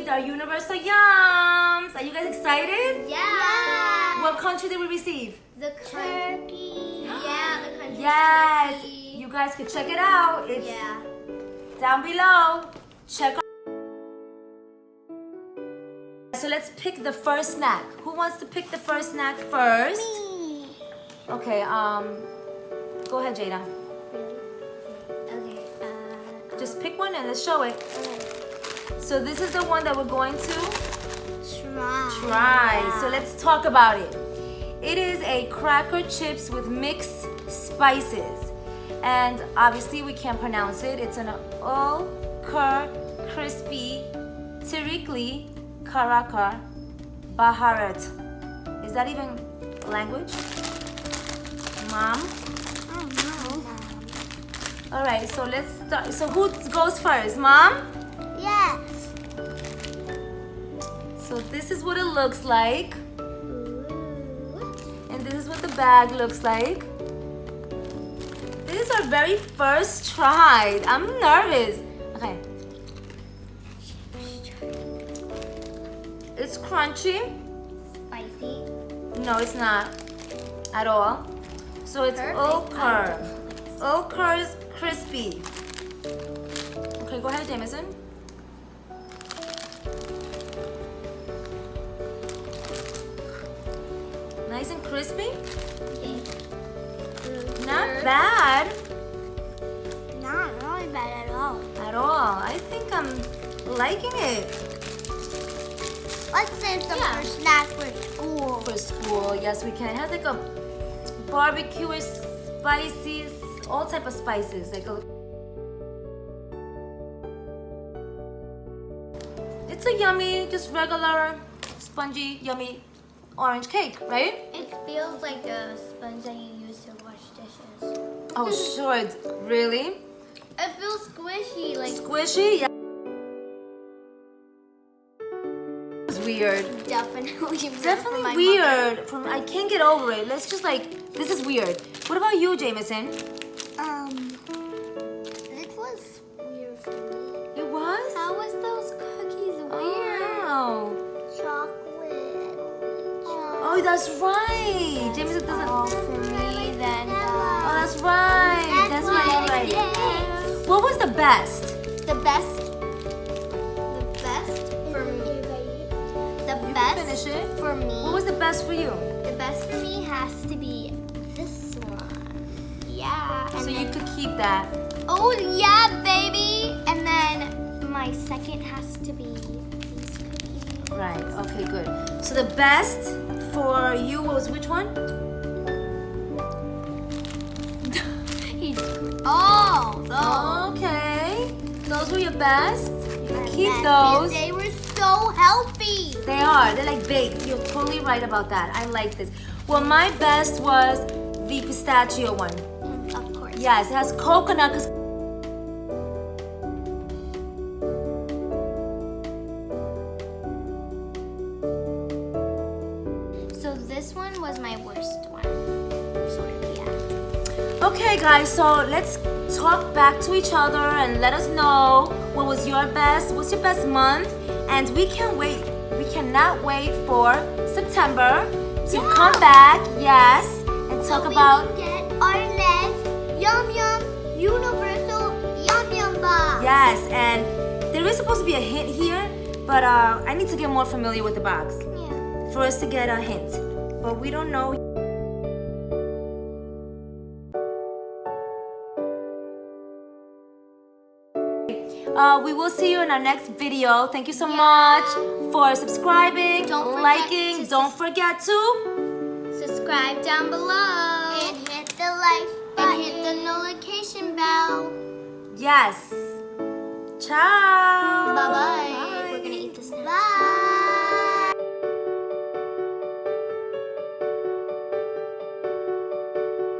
received our Universal Yums. Are you guys excited? Yeah. What country did we receive? The Turkey. Yeah, the country. Yes. Turkey. You guys can check it out. It's Yeah. down below. Check out. So let's pick the first snack. Who wants to pick the first snack first? Me. Okay, go ahead, Jada. Really? Okay. Just pick one and let's show it. Okay. So this is the one that we're going to Try. try. So let's talk about it. It is a cracker chips with mixed spices. And obviously we can't pronounce it. It's an Ulker Crispy Tirikli Karakar Baharat. Is that even language? Mom? I don't know. All right, so let's start. So who goes first? Mom? Yes. So this is what it looks like. Ooh. And this is what the bag looks like. This is our very first try. I'm nervous. Okay. It's crunchy. Spicy. No, it's not at all. So it's Ulker. Ulker's crispy. Okay, go ahead, Jameson. Nice and crispy. Okay. Not bad Not really bad at all. at all. I think I'm liking it. Let's save some for snack for school. For school, yes, we can. It has like a barbecue spices, all type of spices. It's a yummy, just regular, spongy, yummy orange cake, right? It feels like a sponge that you use to wash dishes. Oh, sure. Really? It feels squishy, like Squishy? Yeah. It's weird. Definitely weird. I can't get over it. Let's just this is weird. What about you, Jameson? It was weird for me. It was? How was those cookies weird? Wow. Chocolate. Oh, that's right. Jameson doesn't. For me, then. Oh, that's right. That's right. You're right. What was the best? The best for me. The best Finish it. for me. What was the best for you? The best for me has to be this one. Yeah. So you could keep that. Oh yeah, baby. And then my second has to be these cookies. Right. Okay, good. So the best for you was which one? Oh, those. Okay. Those were your best. You can keep And those. They were so healthy. They are. They're like baked. You're totally right about that. I like this. Well, my best was the pistachio one. Of course. Yes, it has coconut. So this one was my worst one. Sort of, yeah. Okay, guys, so let's talk back to each other and let us know what was your best, what's your best month, and we can't wait. We cannot wait for September to come back, yes, and talk about. We will get our next Yum Yum Universal Yum Yum box. Yes, and there is supposed to be a hint here, but I need to get more familiar with the box Yeah. for us to get a hint. But we don't know. We will see you in our next video. Thank you so much for subscribing, Don't forget liking. to Don't forget to. Subscribe down below. And hit the like button. And hit the notification bell. Yes. Ciao. Bye-bye.